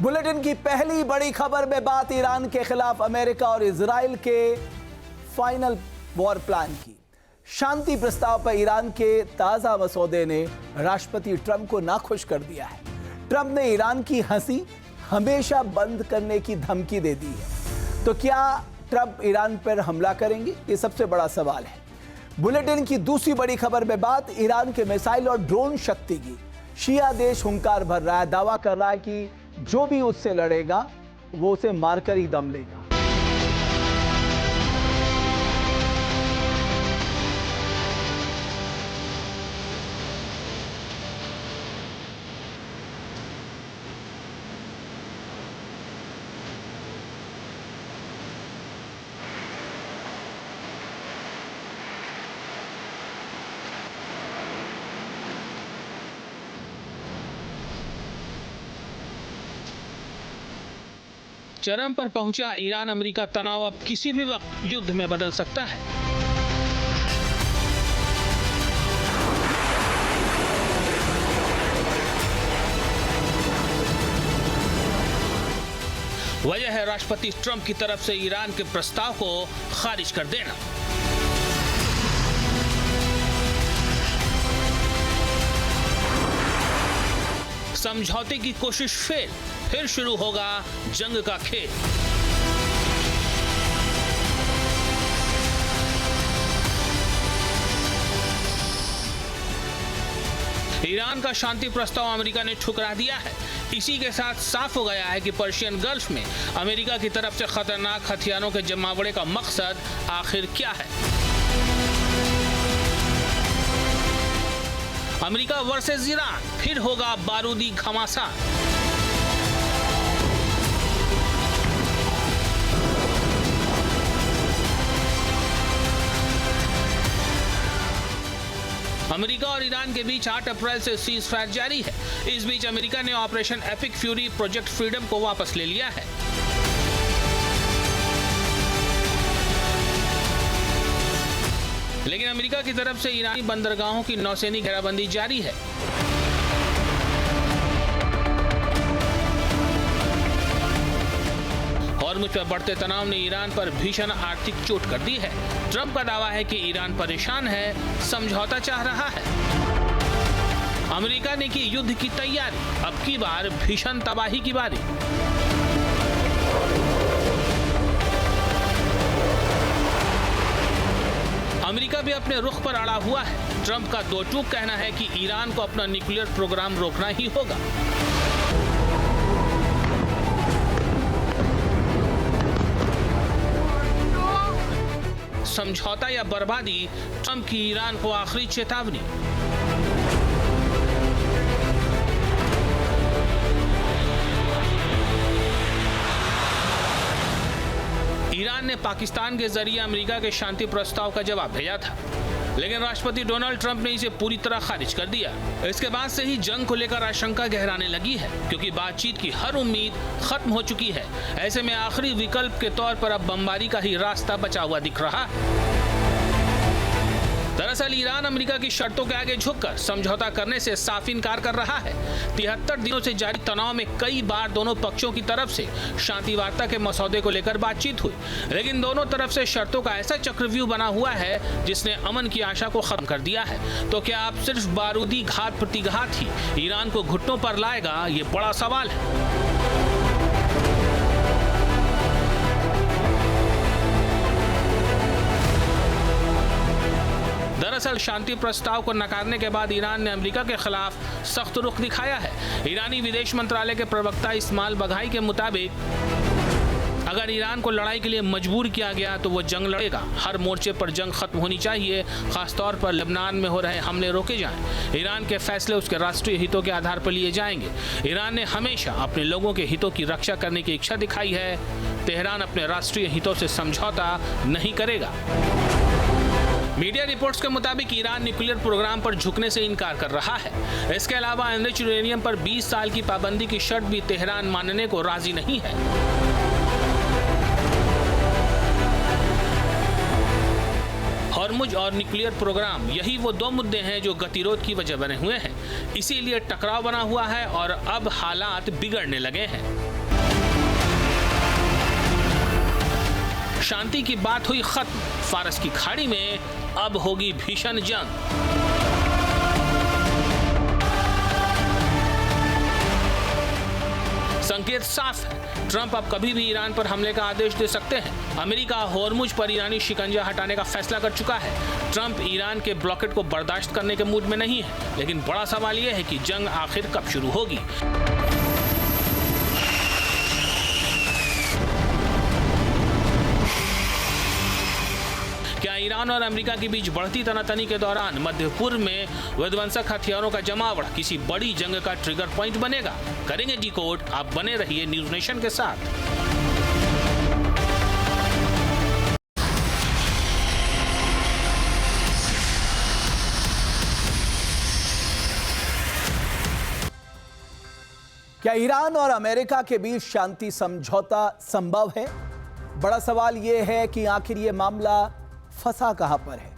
Bulletin की पहली बड़ी खबर में बात ईरान के खिलाफ अमेरिका और इजराइल के फाइनल वॉर प्लान की। शांति प्रस्ताव पर ईरान के ताजा मसौदे ने राष्ट्रपति ट्रंप को नाखुश कर दिया है। ट्रंप ने ईरान की हंसी हमेशा बंद करने की धमकी दे दी है। तो क्या ट्रंप ईरान पर हमला करेंगे? ये सबसे बड़ा सवाल है। बुलेटिन की दूसरी बड़ी खबर में बात ईरान के मिसाइल और ड्रोन शक्ति की। शिया देश हुंकार भर रहा है, दावा कर रहा है कि जो भी उससे लड़ेगा वो उसे मारकर ही दम लेगा। चरम पर पहुंचा ईरान अमेरिका तनाव अब किसी भी वक्त युद्ध में बदल सकता है। वजह है राष्ट्रपति ट्रंप की तरफ से ईरान के प्रस्ताव को खारिज कर देना। समझौते की कोशिश फेल, फिर शुरू होगा जंग का खेल। ईरान का शांति प्रस्ताव अमेरिका ने ठुकरा दिया है। इसी के साथ साफ हो गया है कि पर्शियन गल्फ में अमेरिका की तरफ से खतरनाक हथियारों के जमावड़े का मकसद आखिर क्या है। अमेरिका वर्सेस ईरान, फिर होगा बारूदी घमासान। अमेरिका और ईरान के बीच 8 अप्रैल से सीज फायर जारी है। इस बीच अमेरिका ने operation epic fury project freedom को वापस ले लिया है। लेकिन अमेरिका की तरफ से ईरानी बंदरगाहों की नौसेनी घेराबंदी जारी है। और मुझ पर बढ़ते तनाव ने ईरान पर भीषण आर्थिक चोट कर दी है। ट्रंप का दावा है कि ईरान परेशान है, समझौता चाह रहा है। अमेरिका ने की युद्ध की तैयारी, अब की बार भीषण तबाही की बारी। अमेरिका भी अपने रुख पर अड़ा हुआ है। ट्रंप का दो टूक कहना है कि ईरान को अपना न्यूक्लियर प्रोग्राम रोकना ही होगा। समझौता या बर्बादी, ट्रंप की ईरान को आखिरी चेतावनी। ईरान ने पाकिस्तान के जरिए अमेरिका के शांति प्रस्ताव का जवाब भेजा था, लेकिन राष्ट्रपति डोनाल्ड ट्रंप ने इसे पूरी तरह खारिज कर दिया। इसके बाद से ही जंग को लेकर आशंका गहराने लगी है, क्योंकि बातचीत की हर उम्मीद खत्म हो चुकी है। ऐसे में आखिरी विकल्प के तौर पर अब बमबारी का ही रास्ता बचा हुआ दिख रहा है। दरअसल ईरान अमेरिका की शर्तों के आगे झुककर समझौता करने से साफ इनकार कर रहा है। 73 दिनों से जारी तनाव में कई बार दोनों पक्षों की तरफ से शांति वार्ता के मसौदे को लेकर बातचीत हुई, लेकिन दोनों तरफ से शर्तों का ऐसा चक्रव्यूह बना हुआ है जिसने अमन की आशा को खत्म कर दिया है। तो क्या अब सिर्फ बारूदी घात प्रतिघात ही ईरान को घुटनों पर लाएगा? ये बड़ा सवाल है। दरअसल शांति प्रस्ताव को नकारने के बाद ईरान ने अमेरिका के खिलाफ सख्त रुख दिखाया है। ईरानी विदेश मंत्रालय के प्रवक्ता इस्माइल बघाई के मुताबिक अगर ईरान को लड़ाई के लिए मजबूर किया गया तो वो जंग लड़ेगा। हर मोर्चे पर जंग खत्म होनी चाहिए, खासतौर पर लेबनान में हो रहे हमले रोके जाएं। ईरान के फैसले उसके राष्ट्रीय हितों के आधार पर लिए जाएंगे। ईरान ने हमेशा अपने लोगों के हितों की रक्षा करने की इच्छा दिखाई है। तेहरान अपने राष्ट्रीय हितों से समझौता नहीं करेगा। मीडिया रिपोर्ट्स के मुताबिक ईरान न्यूक्लियर प्रोग्राम पर झुकने से इनकार कर रहा है। इसके अलावा एनरिच्ड यूरेनियम पर 20 साल की पाबंदी की शर्त भी तेहरान मानने को राजी नहीं है। हॉर्मुज और न्यूक्लियर प्रोग्राम, यही वो दो मुद्दे हैं जो गतिरोध की वजह बने हुए हैं। इसीलिए टकराव बना हुआ है और अब हालात बिगड़ने लगे हैं। शांति की बात हुई खत्म, फारस की खाड़ी में अब होगी भीषण जंग। संकेत साफ है, ट्रंप अब कभी भी ईरान पर हमले का आदेश दे सकते हैं। अमेरिका हॉर्मुज पर ईरानी शिकंजा हटाने का फैसला कर चुका है। ट्रंप ईरान के ब्लॉकेट को बर्दाश्त करने के मूड में नहीं है, लेकिन बड़ा सवाल यह है कि जंग आखिर कब शुरू होगी। क्या ईरान और अमेरिका के बीच बढ़ती तनातनी के दौरान मध्य पूर्व में विध्वंसक हथियारों का जमावड़ा किसी बड़ी जंग का ट्रिगर पॉइंट बनेगा? करेंगे डिकोड। आप बने रहिए न्यूज नेशन के साथ। क्या ईरान और अमेरिका के बीच शांति समझौता संभव है? बड़ा सवाल यह है कि आखिर यह मामला फंसा कहां पर है।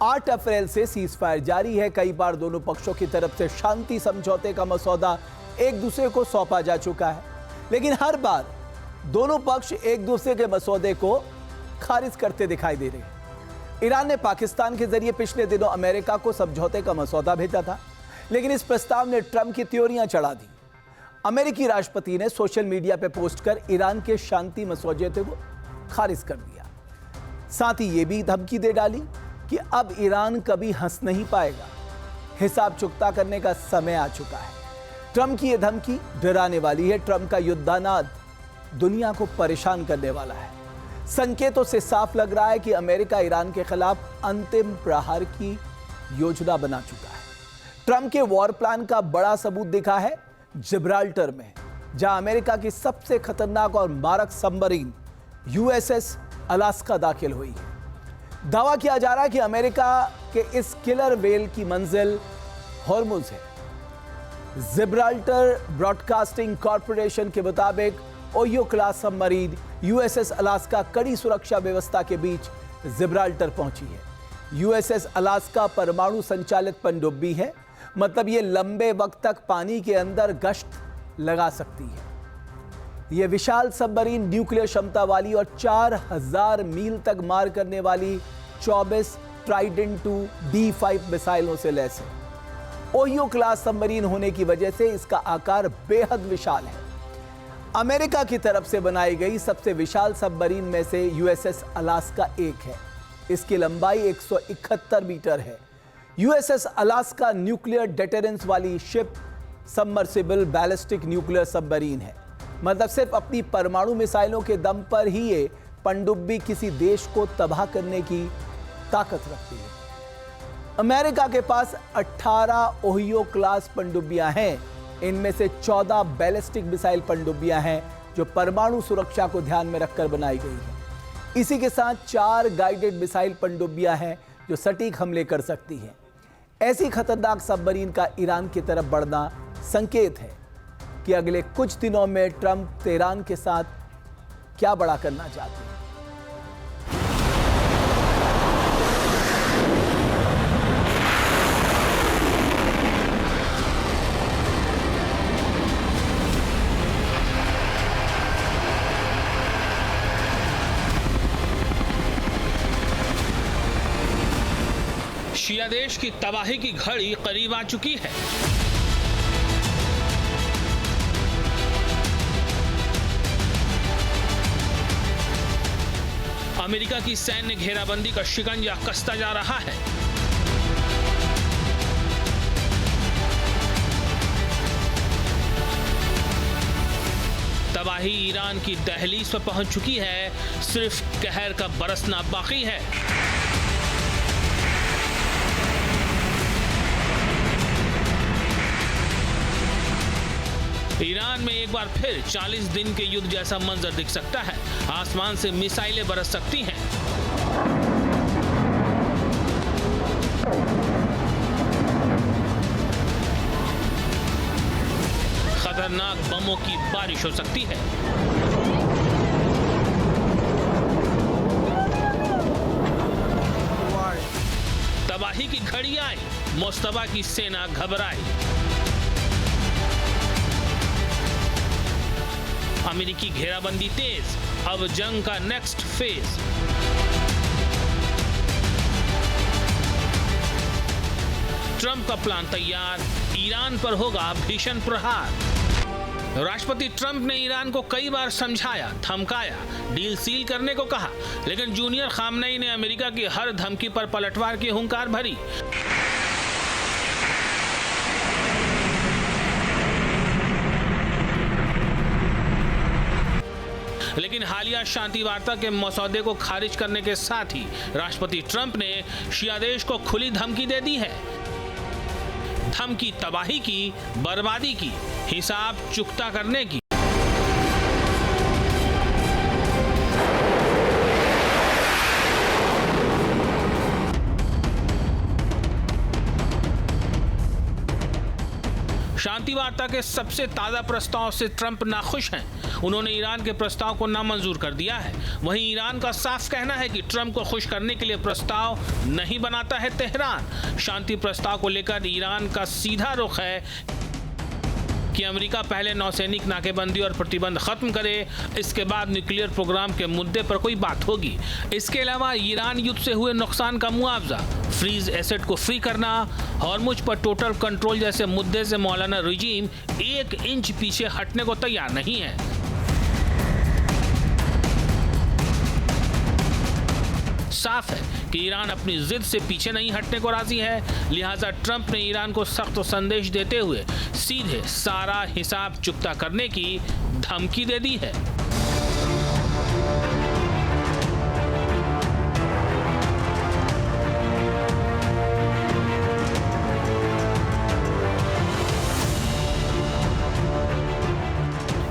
8 अप्रैल से सीजफायर जारी है। कई बार दोनों पक्षों की तरफ से शांति समझौते का मसौदा एक दूसरे को सौंपा जा चुका है, लेकिन हर बार दोनों पक्ष एक दूसरे के मसौदे को खारिज करते दिखाई दे रहे हैं। ईरान ने पाकिस्तान के जरिए पिछले दिनों अमेरिका को समझौते का मसौदा भेजा था, लेकिन इस प्रस्ताव ने ट्रंप की त्योरियां चढ़ा दी। अमेरिकी राष्ट्रपति ने सोशल मीडिया पर पोस्ट कर ईरान के शांति मसौदे को खारिज कर दिया। साथ ही यह भी धमकी दे डाली कि अब ईरान कभी हंस नहीं पाएगा, हिसाब चुकता करने का समय आ चुका है। ट्रंप की यह धमकी डराने वाली है। ट्रंप का युद्धानाद दुनिया को परेशान करने वाला है। संकेतों से साफ लग रहा है कि अमेरिका ईरान के खिलाफ अंतिम प्रहार की योजना बना चुका है। ट्रंप के वॉर प्लान का बड़ा सबूत दिखा है जिब्राल्टर में, जहां अमेरिका की सबसे खतरनाक और मारक सबमरीन यूएसएस अलास्का दाखिल हुई है। दावा किया जा रहा है कि अमेरिका के इस किलर वेल की मंजिल हॉर्मुज है। जिब्राल्टर ब्रॉडकास्टिंग कॉरपोरेशन के मुताबिक Ohio class submarine USS Alaska कड़ी सुरक्षा व्यवस्था के बीच जिब्राल्टर पहुंची है। यूएसएस अलास्का परमाणु संचालित पनडुब्बी है, मतलब ये लंबे वक्त तक पानी के अंदर गश्त लगा सकती है। यह विशाल सबमरीन न्यूक्लियर क्षमता वाली और 4000 मील तक मार करने वाली 24 ट्राइडेंट 2 D5 मिसाइलों से लैस है। ओहियो क्लास सबमरीन होने की वजह से इसका आकार बेहद विशाल है। अमेरिका की तरफ से बनाई गई सबसे विशाल सबमरीन में से यूएसएस अलास्का एक है। इसकी लंबाई 171 मीटर है। यूएसएस अलास्का न्यूक्लियर डेटरेंस वाली ship submersible ballistic nuclear submarine है, मतलब सिर्फ अपनी परमाणु मिसाइलों के दम पर ही ये पनडुब्बी किसी देश को तबाह करने की ताकत रखती है। अमेरिका के पास 18 ओहियो क्लास पनडुब्बियां हैं। इनमें से 14 बैलिस्टिक मिसाइल पनडुब्बियां हैं जो परमाणु सुरक्षा को ध्यान में रखकर बनाई गई हैं। इसी के साथ 4 गाइडेड मिसाइल पनडुब्बियां हैं जो सटीक हमले कर सकती हैं। ऐसी खतरनाक सबमरीन का ईरान की तरफ बढ़ना संकेत है कि अगले कुछ दिनों में ट्रंप तेहरान के साथ क्या बड़ा करना चाहते हैं। शिया देश की तबाही की घड़ी करीब आ चुकी है। अमेरिका की सैन्य घेराबंदी का शिकंजा कसता जा रहा है। तबाही ईरान की दहलीज पर पहुंच चुकी है, सिर्फ कहर का बरसना बाकी है। ईरान में एक बार फिर 40 दिन के युद्ध जैसा मंजर दिख सकता है। आसमान से मिसाइलें बरस सकती हैं। खतरनाक बमों की बारिश हो सकती है। तबाही की घड़ी आई, मुस्तफा की सेना घबराई। अमेरिकी घेराबंदी तेज, अब जंग का नेक्स्ट फेज। ट्रंप का प्लान तैयार, ईरान पर होगा भीषण प्रहार। राष्ट्रपति ट्रंप ने ईरान को कई बार समझाया, धमकाया, डील सील करने को कहा, लेकिन जूनियर खामनेई ने अमेरिका की हर धमकी पर पलटवार की हुंकार भरी। लेकिन हालिया शांति वार्ता के मसौदे को खारिज करने के साथ ही राष्ट्रपति ट्रंप ने शिया देश को खुली धमकी दे दी है। धमकी तबाही की, बर्बादी की, हिसाब चुकता करने की। शांति वार्ता के सबसे ताजा प्रस्ताव से ट्रंप नाखुश हैं। उन्होंने ईरान के प्रस्ताव को नामंजूर कर दिया है। वहीं ईरान का साफ कहना है कि ट्रंप को खुश करने के लिए प्रस्ताव नहीं बनाता है तेहरान। शांति प्रस्ताव को लेकर ईरान का सीधा रुख है कि अमेरिका पहले नौसैनिक नाकेबंदी और प्रतिबंध खत्म करे, इसके बाद न्यूक्लियर प्रोग्राम के मुद्दे पर कोई बात होगी। इसके अलावा ईरान युद्ध से हुए नुकसान का मुआवजा, फ्रीज एसेट को फ्री करना, हॉर्मुज पर टोटल कंट्रोल जैसे मुद्दे से मौलाना रिजीम 1 इंच पीछे हटने को तैयार नहीं है। साफ है कि ईरान अपनी जिद से पीछे नहीं हटने को राजी है। लिहाजा ट्रंप ने ईरान को सख्त संदेश देते हुए सीधे सारा हिसाब चुकता करने की धमकी दे दी है।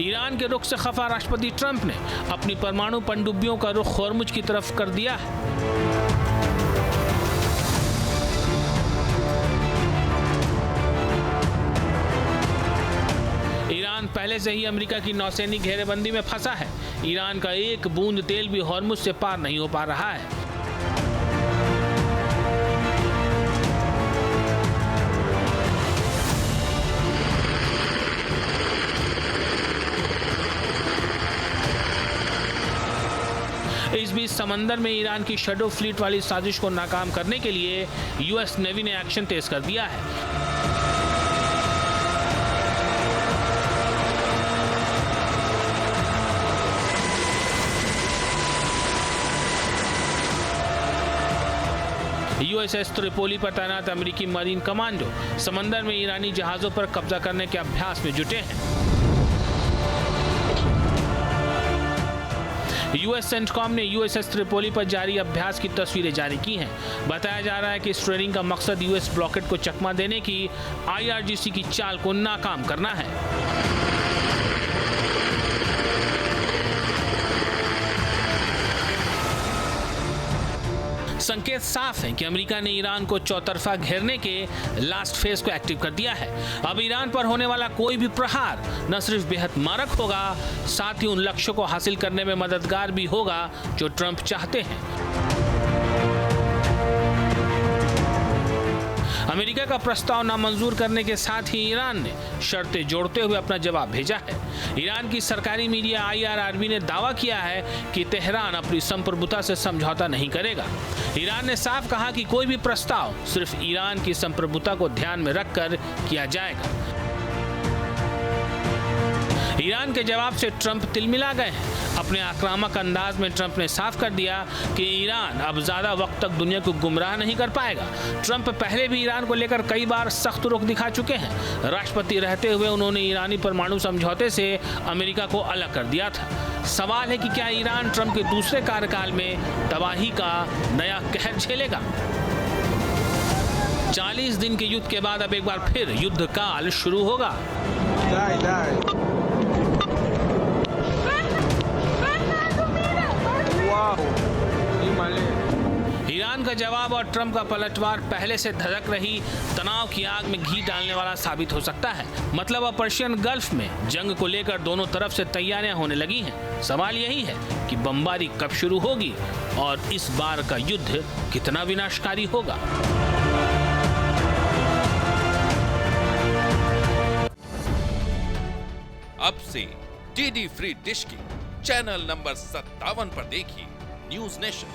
ईरान के रुख से खफा राष्ट्रपति ट्रंप ने अपनी परमाणु पनडुब्बियों का रुख हॉर्मुज की तरफ कर दिया है। ईरान पहले से ही अमेरिका की नौसैनिक घेरेबंदी में फंसा है। ईरान का एक बूंद तेल भी हॉर्मुज से पार नहीं हो पा रहा है। इस बीच समंदर में ईरान की शैडो फ्लीट वाली साजिश को नाकाम करने के लिए यूएस नेवी ने एक्शन तेज कर दिया है। यूएसएस त्रिपोली पर तैनात अमेरिकी मरीन कमांडो समंदर में ईरानी जहाजों पर कब्जा करने के अभ्यास में जुटे हैं। यूएस सेंटकॉम ने यूएसएस त्रिपोली पर जारी अभ्यास की तस्वीरें जारी की हैं। बताया जा रहा है कि इस ट्रेनिंग का मकसद यूएस ब्लॉकेट को चकमा देने की आईआरजीसी की चाल को नाकाम करना है। संकेत साफ है कि अमेरिका ने ईरान को चौतरफा घेरने के लास्ट फेज को एक्टिव कर दिया है। अब ईरान पर होने वाला कोई भी प्रहार न सिर्फ बेहद मारक होगा, साथ ही उन लक्ष्यों को हासिल करने में मददगार भी होगा जो ट्रंप चाहते हैं। अमेरिका का प्रस्ताव नामंजूर करने के साथ ही ईरान ने शर्तें जोड़ते हुए अपना जवाब भेजा है। ईरान की सरकारी मीडिया IRRB ने दावा किया है कि तेहरान अपनी संप्रभुता से समझौता नहीं करेगा। ईरान ने साफ कहा कि कोई भी प्रस्ताव सिर्फ ईरान की संप्रभुता को ध्यान में रखकर किया जाएगा। ईरान के जवाब से ट्रंप तिलमिला गए हैं। अपने आक्रामक अंदाज में ट्रंप ने साफ कर दिया कि ईरान अब ज्यादा वक्त तक दुनिया को गुमराह नहीं कर पाएगा। ट्रंप पहले भी ईरान को लेकर कई बार सख्त रुख दिखा चुके हैं। राष्ट्रपति रहते हुए उन्होंने ईरानी परमाणु समझौते से अमेरिका को अलग कर दिया था। सवाल है कि क्या ईरान ट्रंप के दूसरे कार्यकाल में तबाही का नया कहर झेलेगा? 40 दिन के युद्ध के बाद अब एक बार फिर युद्ध काल शुरू होगा। ईरान का जवाब और ट्रंप का पलटवार पहले से धधक रही तनाव की आग में घी डालने वाला साबित हो सकता है। मतलब अब पर्शियन गल्फ में जंग को लेकर दोनों तरफ से तैयारियां होने लगी हैं। सवाल यही है कि बमबारी कब शुरू होगी और इस बार का युद्ध कितना विनाशकारी होगा। अब से डीडी फ्री डिश की चैनल नंबर 57 पर देखिए न्यूज नेशन।